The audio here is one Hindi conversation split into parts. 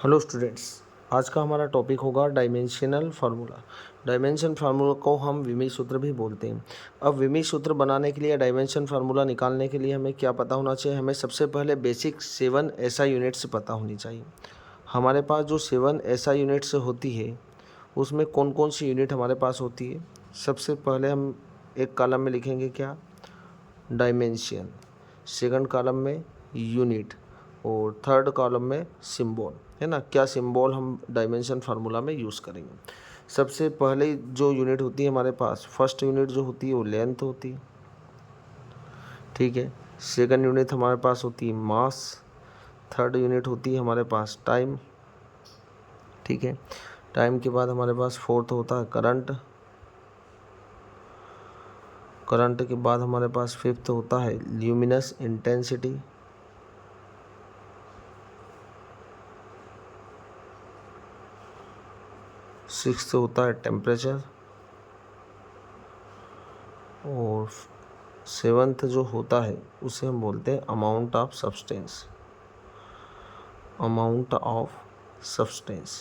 हेलो स्टूडेंट्स, आज का हमारा टॉपिक होगा डायमेंशनल फार्मूला। डायमेंशन फार्मूला को हम विमीय सूत्र भी बोलते हैं। अब विमीय सूत्र बनाने के लिए, डायमेंशन फार्मूला निकालने के लिए हमें क्या पता होना चाहिए? हमें सबसे पहले बेसिक 7 एसआई यूनिट्स पता होनी चाहिए। हमारे पास जो 7 एसआई यूनिट्स होती है उसमें कौन कौन सी यूनिट हमारे पास होती है? सबसे पहले हम एक कॉलम में लिखेंगे क्या? डायमेंशन। सेकंड कॉलम में यूनिट और थर्ड कॉलम में सिंबल, है ना। क्या सिंबल हम डायमेंशन फार्मूला में यूज़ करेंगे? सबसे पहले जो यूनिट होती है हमारे पास, फर्स्ट यूनिट जो होती है वो लेंथ होती है, ठीक है। सेकंड यूनिट हमारे पास होती है मास। थर्ड यूनिट होती है हमारे पास टाइम, ठीक है। टाइम के बाद हमारे पास फोर्थ होता है करंट। करंट के बाद हमारे पास फिफ्थ होता है ल्यूमिनस इंटेंसिटी। सिक्स्थ होता है टेम्परेचर। और सेवन्थ जो होता है उसे हम बोलते हैं amount of substance. Amount of substance,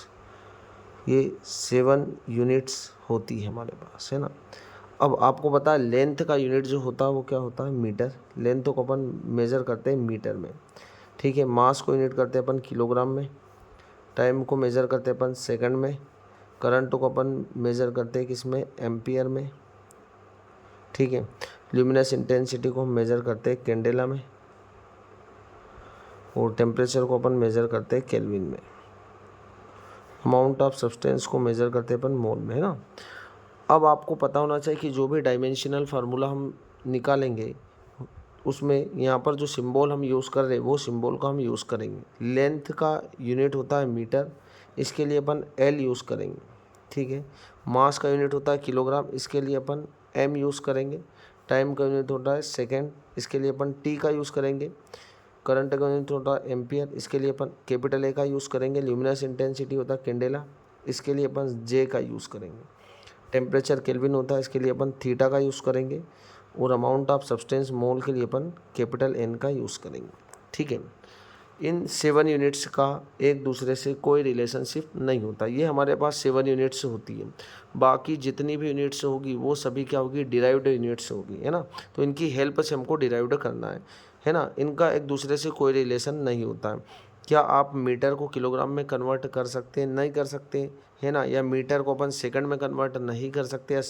ये 7 यूनिट्स होती है हमारे पास, है ना। अब आपको पता है लेंथ का यूनिट जो होता है वो क्या होता है? मीटर। लेंथ को अपन मेज़र करते हैं मीटर में, ठीक है। मास को यूनिट करते हैं अपन किलोग्राम में। टाइम को मेज़र करते हैं अपन सेकंड में। करंट को अपन मेज़र करते हैं किसमें? एम्पियर में, ठीक है। ल्यूमिनस इंटेंसिटी को हम मेज़र करते हैं कैंडेला में। और टेम्परेचर को अपन मेज़र करते हैं केल्विन में। अमाउंट ऑफ सब्सटेंस को मेज़र करते हैं अपन मोल में, है ना। अब आपको पता होना चाहिए कि जो भी डायमेंशनल फार्मूला हम निकालेंगे उसमें यहाँ पर जो सिंबल हम यूज़ कर रहे हैं वो सिंबल का हम यूज़ करेंगे। लेंथ का यूनिट होता है मीटर, इसके लिए अपन एल यूज़ करेंगे, ठीक है। मास का यूनिट होता है किलोग्राम, इसके लिए अपन एम यूज़ करेंगे। टाइम का यूनिट होता है सेकेंड, इसके लिए अपन टी का यूज़ करेंगे। करंट का यूनिट होता है एम्पियर, इसके लिए अपन कैपिटल ए का यूज़ करेंगे। ल्यूमिनस इंटेंसिटी होता है कैंडेला, इसके लिए अपन जे का यूज़ करेंगे। टेम्परेचर केल्विन होता है, इसके लिए अपन थीटा का यूज़ करेंगे। और अमाउंट ऑफ सब्सटेंस मोल के लिए अपन कैपिटल एन का यूज़ करेंगे, ठीक है। इन 7 यूनिट्स का एक दूसरे से कोई रिलेशनशिप नहीं होता। ये हमारे पास 7 यूनिट्स होती है। बाकी जितनी भी यूनिट्स होगी वो सभी क्या होगी? डिराइव्ड यूनिट्स होगी, है ना। तो इनकी हेल्प से हमको डिराइव्ड करना है ना। इनका एक दूसरे से कोई रिलेशन नहीं होता है। क्या आप मीटर को किलोग्राम में कन्वर्ट कर सकते हैं? नहीं कर सकते, है ना। या मीटर को अपन सेकंड में कन्वर्ट नहीं कर सकते, या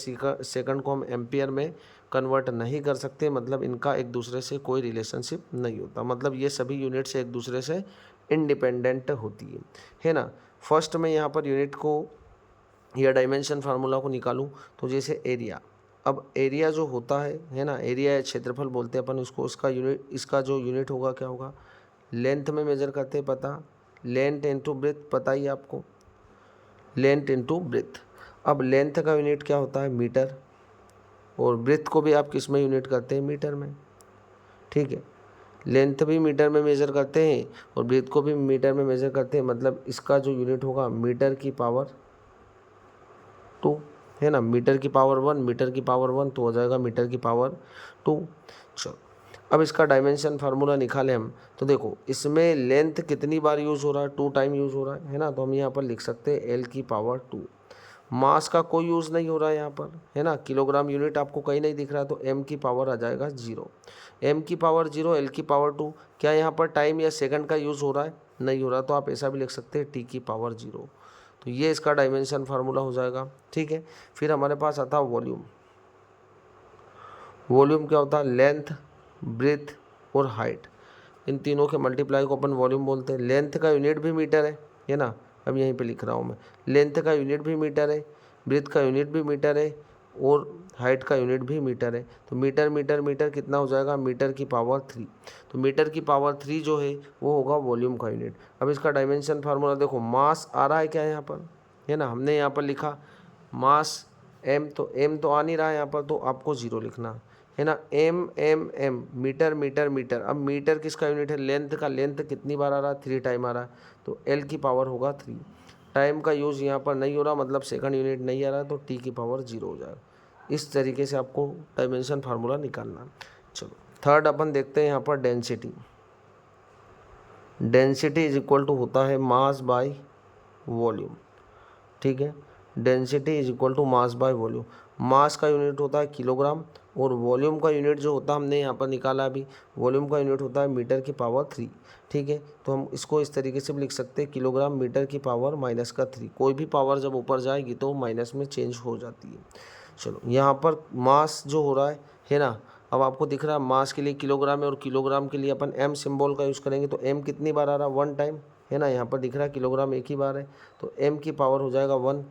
सेकंड को हम एम्पियर में कन्वर्ट नहीं कर सकते। मतलब इनका एक दूसरे से कोई रिलेशनशिप नहीं होता। मतलब ये सभी यूनिट्स एक दूसरे से इंडिपेंडेंट होती है ना। फर्स्ट में यहाँ पर यूनिट को या डायमेंशन फार्मूला को निकालूं तो जैसे एरिया। अब एरिया जो होता है ना, एरिया या क्षेत्रफल बोलते हैं अपन उसको। उसका यूनिट, इसका जो यूनिट होगा क्या होगा? लेंथ में मेजर करते हैं, पता। लेंथ इंटू ब्रेथ, पता ही आपको, लेंथ इंटू ब्रेथ। अब लेंथ का यूनिट क्या होता है? मीटर। और ब्रेथ को भी आप किस में यूनिट करते हैं? मीटर में, ठीक है। लेंथ भी मीटर में मेज़र करते हैं और ब्रेथ को भी मीटर में मेज़र करते हैं। मतलब इसका जो यूनिट होगा मीटर की पावर 2, है ना। मीटर की पावर 1, मीटर की पावर 1 तो हो जाएगा मीटर की पावर 2। चलो, अब इसका डायमेंशन फार्मूला निकालें हम तो देखो इसमें लेंथ कितनी बार यूज़ हो रहा है? 2 टाइम यूज़ हो रहा है ना। तो हम यहाँ पर लिख सकते हैं एल की पावर 2। मास का कोई यूज़ नहीं हो रहा है यहाँ पर, है ना। किलोग्राम यूनिट आपको कहीं नहीं दिख रहा, तो एम की पावर आ जाएगा 0। एम की पावर 0, एल की पावर 2। क्या यहाँ पर टाइम या सेकंड का यूज़ हो रहा है? नहीं हो रहा, तो आप ऐसा भी लिख सकते हैं टी की पावर 0। तो ये इसका डायमेंशन फार्मूला हो जाएगा, ठीक है। फिर हमारे पास आता है वॉल्यूम। वॉल्यूम क्या होता है? लेंथ, ब्रेथ और हाइट, इन तीनों के मल्टीप्लाई को अपन वॉल्यूम बोलते हैं। लेंथ का यूनिट भी मीटर है ना। अब यहीं पे लिख रहा हूँ मैं, लेंथ का यूनिट भी मीटर है, ब्रेथ का यूनिट भी मीटर है और हाइट का यूनिट भी मीटर है। तो मीटर मीटर मीटर कितना हो जाएगा? मीटर की पावर 3। तो मीटर की पावर 3 जो है वो होगा वॉल्यूम का यूनिट। अब इसका डायमेंशन फार्मूला देखो, मास आ रहा है क्या यहाँ पर? है ना, हमने यहाँ पर लिखा मास एम, तो एम तो आ नहीं रहा है यहाँ पर, तो आपको 0 लिखना है ना। M M M, metre metre metre. अब मीटर किसका यूनिट है? लेंथ का। लेंथ कितनी बार आ रहा है? 3 टाइम आ रहा है, तो एल की पावर होगा 3। टाइम का यूज़ यहाँ पर नहीं हो रहा, मतलब सेकंड यूनिट नहीं आ रहा, तो टी की पावर 0 हो जाएगा। इस तरीके से आपको डायमेंशन फार्मूला निकालना। चलो थर्ड अपन देखते हैं यहाँ पर density. Density is equal to होता है मास बाय वॉल्यूम, ठीक है। Density is equal to mass by volume. Mass का यूनिट होता है किलोग्राम और वॉल्यूम का यूनिट जो होता है हमने यहाँ पर निकाला अभी, वॉल्यूम का यूनिट होता है मीटर की पावर 3, ठीक है। तो हम इसको इस तरीके से भी लिख सकते हैं, किलोग्राम मीटर की पावर -3। कोई भी पावर जब ऊपर जाएगी तो माइनस में चेंज हो जाती है। चलो यहाँ पर मास जो हो रहा है ना, अब आपको दिख रहा है मास के लिए किलोग्राम है और किलोग्राम के लिए अपन m सिंबल का यूज़ करेंगे। तो m कितनी बार आ रहा है, 1 टाइम, है ना। यहाँ पर दिख रहा है किलोग्राम एक ही बार है, तो m की पावर हो जाएगा 1।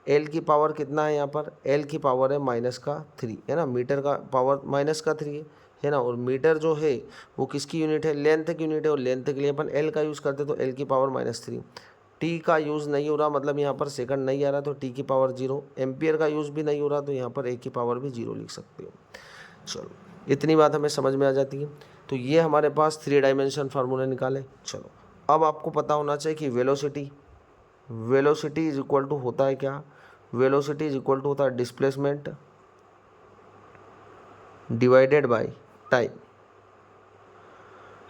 l की पावर कितना है यहाँ पर, l की पावर है -3, है ना। मीटर का पावर -3 है ना। और मीटर जो है वो किसकी यूनिट है, लेंथ की यूनिट है, और लेंथ के लिए अपन l का यूज़ करते तो l की पावर -3। टी का यूज़ नहीं हो रहा, मतलब यहाँ पर सेकंड नहीं आ रहा, तो टी की पावर 0। एम्पियर का यूज़ भी नहीं हो रहा, तो यहाँ पर ए की पावर भी 0 लिख सकते हो। चलो इतनी बात हमें समझ में आ जाती है। तो ये हमारे पास 3 डायमेंशन फार्मूले निकाले। चलो अब आपको पता होना चाहिए कि वेलोसिटी इज इक्वल टू होता है क्या, वेलोसिटी इज इक्वल टू होता है डिस्प्लेसमेंट डिवाइडेड बाय टाइम,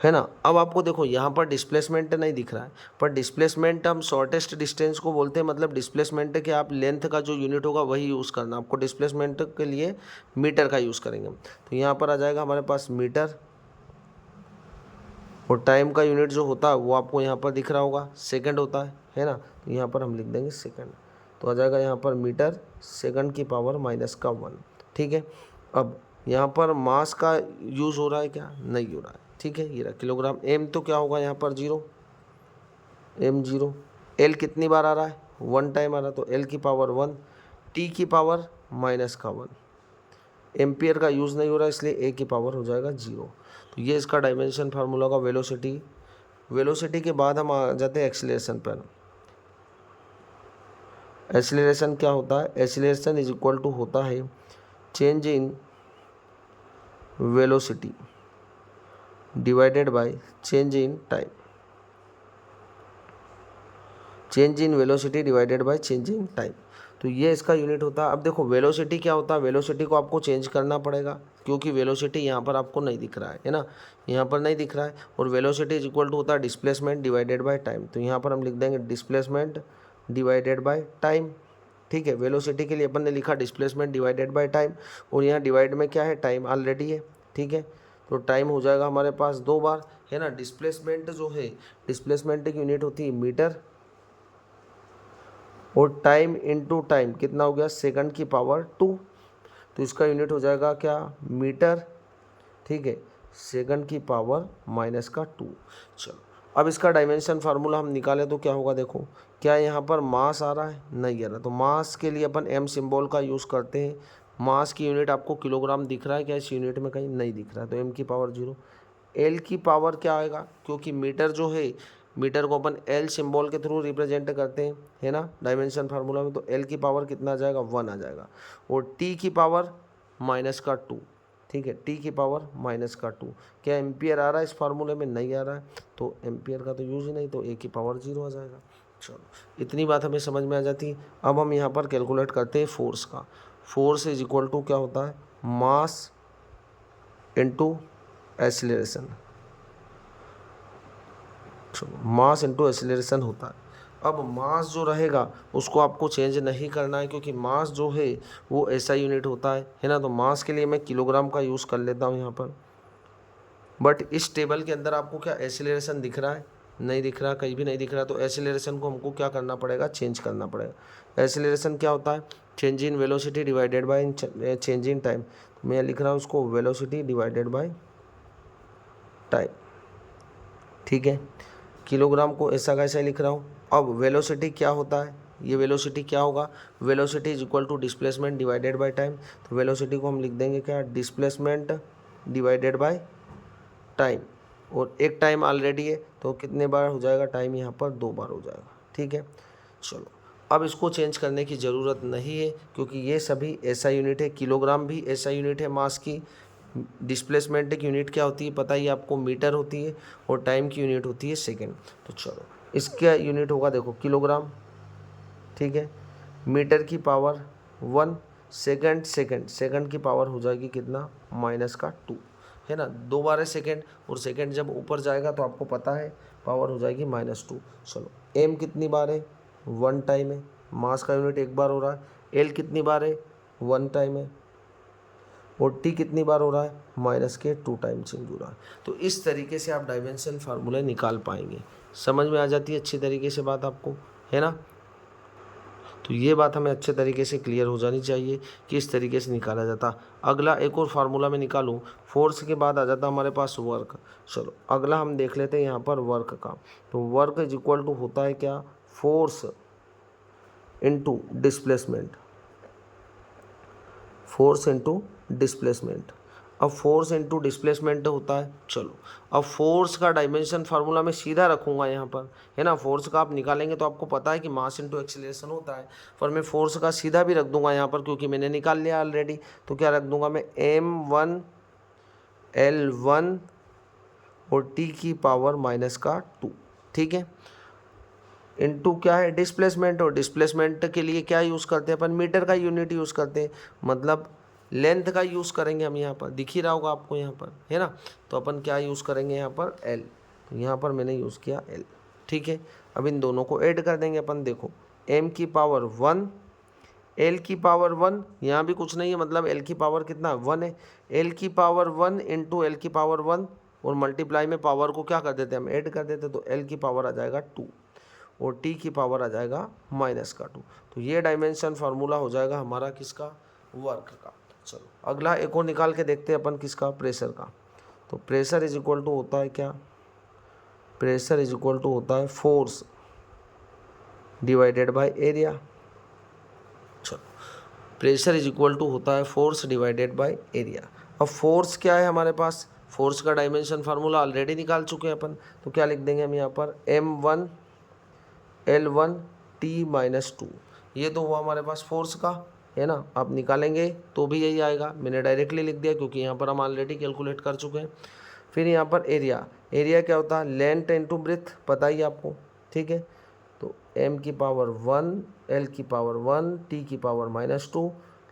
है ना। अब आपको देखो यहाँ पर डिस्प्लेसमेंट नहीं दिख रहा है, पर डिस्प्लेसमेंट हम शॉर्टेस्ट डिस्टेंस को बोलते हैं, मतलब डिस्प्लेसमेंट के आप लेंथ का जो यूनिट होगा वही यूज़ करना। आपको डिस्प्लेसमेंट के लिए मीटर का यूज़ करेंगे। तो यहाँ पर आ जाएगा हमारे पास मीटर, और टाइम का यूनिट जो होता है वो आपको यहाँ पर दिख रहा होगा, सेकंड होता है ना। तो यहाँ पर हम लिख देंगे सेकंड, तो आ जाएगा यहाँ पर मीटर सेकंड की पावर -1, ठीक है। अब यहाँ पर मास का यूज़ हो रहा है क्या, नहीं हो रहा है, ठीक है। ये रहा किलोग्राम। एम तो क्या होगा यहाँ पर 0, m 0। एल कितनी बार आ रहा है, 1 टाइम आ रहा है, तो एल की पावर 1, टी की पावर -1। एम्पियर का यूज़ नहीं हो रहा, इसलिए ए की पावर हो जाएगा 0। तो ये इसका डायमेंशन फार्मूला का वेलोसिटी के बाद हम आ जाते हैं एक्सीलरेशन पर। एक्सीलरेशन क्या होता है, एक्सीलरेशन इज इक्वल टू होता है change in velocity divided by change in time, change in velocity divided by change in time. तो ये इसका यूनिट होता है। अब देखो वेलोसिटी क्या होता है, वेलोसिटी को आपको चेंज करना पड़ेगा, क्योंकि वेलोसिटी यहाँ पर आपको नहीं दिख रहा है ना, यहाँ पर नहीं दिख रहा है। और वेलोसिटी इज इक्वल टू होता है डिस्प्लेसमेंट डिवाइडेड बाय टाइम। तो यहाँ पर हम लिख देंगे डिस्प्लेसमेंट डिवाइडेड बाय टाइम, ठीक है। वेलोसिटी के लिए अपन ने लिखा डिस्प्लेसमेंट डिवाइडेड बाय टाइम, और यहाँ डिवाइड में क्या है, टाइम ऑलरेडी है, ठीक है। तो टाइम हो जाएगा हमारे पास 2 बार, है ना। डिस्प्लेसमेंट जो है, डिस्प्लेसमेंट की यूनिट होती है मीटर, और टाइम इनटू टाइम कितना हो गया, सेकंड की पावर 2। तो इसका यूनिट हो जाएगा क्या, मीटर, ठीक है, सेकंड की पावर -2। चलो अब इसका डायमेंशन फार्मूला हम निकाले तो क्या होगा, देखो क्या यहाँ पर मास आ रहा है, नहीं आ रहा। तो मास के लिए अपन m सिंबल का यूज़ करते हैं। मास की यूनिट आपको किलोग्राम दिख रहा है क्या, इस यूनिट में कहीं नहीं दिख रहा है, तो m की पावर 0। l की पावर क्या आएगा, क्योंकि मीटर जो है, मीटर को अपन l सिंबल के थ्रू रिप्रेजेंट करते हैं, है ना, डायमेंशन फार्मूला में। तो l की पावर कितना आ जाएगा, 1 आ जाएगा। और t की पावर -2, ठीक है, t की पावर -2। क्या एम्पियर आ रहा है इस फार्मूले में, नहीं आ रहा है, तो एम्पियर का तो यूज़ ही नहीं, तो a की पावर 0 आ जाएगा। चलो इतनी बात हमें समझ में आ जाती है। अब हम यहाँ पर कैलकुलेट करते हैं फोर्स का। फोर्स इज इक्वल टू क्या होता है, mass into acceleration, mass into acceleration होता है। अब मास जो रहेगा उसको आपको चेंज नहीं करना है, क्योंकि मास जो है वो ऐसा यूनिट होता है ना। तो मास के लिए मैं किलोग्राम का यूज़ कर लेता हूँ यहाँ पर। बट इस टेबल के अंदर आपको क्या एक्सीलरेशन दिख रहा है, नहीं दिख रहा, कहीं भी नहीं दिख रहा। तो एक्सीलरेशन को हमको क्या करना पड़ेगा, चेंज करना पड़ेगा। एक्सीलरेशन क्या होता है, change in velocity divided by change in time. तो मैं लिख रहा हूँ उसको वेलोसिटी डिवाइडेड बाय टाइम, ठीक है। किलोग्राम को ऐसा कैसे लिख रहा हूँ। अब वेलोसिटी क्या होता है, ये वेलोसिटी क्या होगा, velocity is equal to displacement divided by time. तो वेलोसिटी को हम लिख देंगे क्या, डिस्प्लेसमेंट डिवाइडेड बाय टाइम, और एक टाइम ऑलरेडी है, तो कितने बार हो जाएगा, टाइम यहाँ पर 2 बार हो जाएगा, ठीक है। चलो अब इसको चेंज करने की ज़रूरत नहीं है, क्योंकि ये सभी ऐसा यूनिट है। किलोग्राम भी ऐसा यूनिट है मास की। डिस्प्लेसमेंट की यूनिट क्या होती है पता ही आपको, मीटर होती है, और टाइम की यूनिट होती है सेकेंड। तो चलो इसका यूनिट होगा, देखो किलोग्राम, ठीक है। मीटर की पावर 1, सेकंड की पावर हो जाएगी कितना, -2, है ना। 2 बार है सेकंड, और सेकंड जब ऊपर जाएगा तो आपको पता है पावर हो जाएगी -2। चलो m कितनी बार है, 1 टाइम है, मास का यूनिट एक बार हो रहा है। l कितनी बार है, 1 टाइम है, और t कितनी बार हो रहा है, -2 टाइम चेंज हो रहा है। तो इस तरीके से आप डायमेंशन फार्मूला निकाल पाएंगे। समझ में आ जाती है अच्छी तरीके से बात आपको, है ना। तो ये बात हमें अच्छे तरीके से क्लियर हो जानी चाहिए कि इस तरीके से निकाला जाता। अगला एक और फार्मूला में निकालूं, फोर्स के बाद आ जाता हमारे पास वर्क। चलो अगला हम देख लेते हैं यहाँ पर वर्क का। तो वर्क इज इक्वल टू होता है क्या, force into displacement, force into displacement. अब फोर्स इनटू डिस्प्लेसमेंट होता है। चलो अब फोर्स का डायमेंशन फार्मूला मैं सीधा रखूँगा यहाँ पर, है ना। फोर्स का आप निकालेंगे तो आपको पता है कि मास इनटू एक्सीलरेशन होता है, पर मैं फोर्स का सीधा भी रख दूंगा यहाँ पर क्योंकि मैंने निकाल लिया ऑलरेडी। तो क्या रख दूंगा मैं, m1 L1 और t की पावर -2, ठीक है। इनटू क्या है, डिस्प्लेसमेंट, और डिस्प्लेसमेंट के लिए क्या यूज़ करते हैं अपन, मीटर का यूनिट यूज़ करते हैं, मतलब लेंथ का यूज़ करेंगे हम यहाँ पर, दिख ही रहा होगा आपको यहाँ पर, है ना। तो अपन क्या यूज़ करेंगे यहाँ पर, L। तो यहाँ पर मैंने यूज़ किया L, ठीक है। अब इन दोनों को ऐड कर देंगे अपन। देखो m की पावर 1, L की पावर 1, यहाँ भी कुछ नहीं है, मतलब L की पावर कितना 1 है। L की पावर 1 इंटू L की पावर 1, और मल्टीप्लाई में पावर को क्या कर देते हैं हम, ऐड कर देते हैं। तो L की पावर आ जाएगा 2 और t की पावर आ जाएगा -2। तो ये डायमेंशन फार्मूला हो जाएगा हमारा किसका, वर्क का। चलो अगला एक और निकाल के देखते हैं अपन, किसका, प्रेशर का। तो प्रेशर इज इक्वल टू होता है क्या, प्रेशर इज इक्वल टू होता है फोर्स डिवाइडेड बाय एरिया। चलो प्रेशर इज इक्वल टू होता है फोर्स डिवाइडेड बाय एरिया। अब फोर्स क्या है हमारे पास, फोर्स का डायमेंशन फार्मूला ऑलरेडी निकाल चुके हैं अपन। तो क्या लिख देंगे हम यहाँ पर, m1 L1 t-2। ये तो हुआ हमारे पास फोर्स का, है ना। आप निकालेंगे तो भी यही आएगा, मैंने डायरेक्टली लिख दिया क्योंकि यहाँ पर हम ऑलरेडी कैलकुलेट कर चुके हैं। फिर यहाँ पर एरिया, एरिया क्या होता है, लेंथ इनटू ब्रेथ, पता ही आपको, ठीक है। तो m की पावर 1, L की पावर 1, t की पावर -2।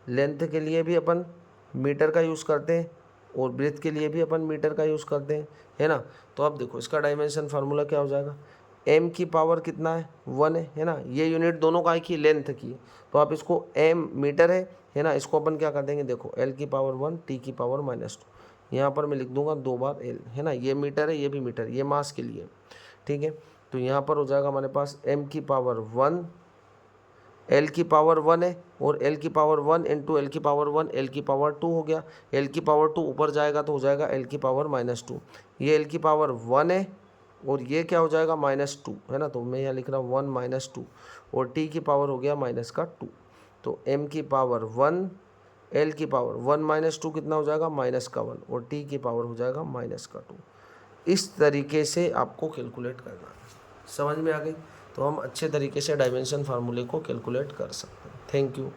लेंथ के लिए भी अपन मीटर का यूज़ करते हैं और ब्रेथ के लिए भी अपन मीटर का यूज़ करते हैं, है ना। तो अब देखो इसका डायमेंशन फार्मूला क्या हो जाएगा, m की पावर कितना है, 1 है ना। ये यूनिट दोनों का की लेंथ की है, तो आप इसको m मीटर है ना, इसको अपन क्या कर देंगे, देखो L की पावर 1, t की पावर -2। यहाँ पर मैं लिख दूंगा 2 बार L, है ना। ये मीटर है, ये भी मीटर, ये मास के लिए, ठीक है। तो यहाँ पर हो जाएगा हमारे पास m की पावर 1, L की पावर 1 है, और L की पावर 1 इंटू L की पावर 1, L की पावर 2 हो गया। L की पावर 2 ऊपर जाएगा तो हो जाएगा L की पावर -2। ये L की पावर 1 है और ये क्या हो जाएगा, -2, है ना। तो मैं यहाँ लिख रहा हूँ 1 -2, और t की पावर हो गया -2। तो m की पावर 1, L की पावर 1 -2 कितना हो जाएगा, -1, और t की पावर हो जाएगा -2। इस तरीके से आपको कैलकुलेट करना है। समझ में आ गई। तो हम अच्छे तरीके से डायमेंशन फार्मूले को कैलकुलेट कर सकते हैं। Thank you.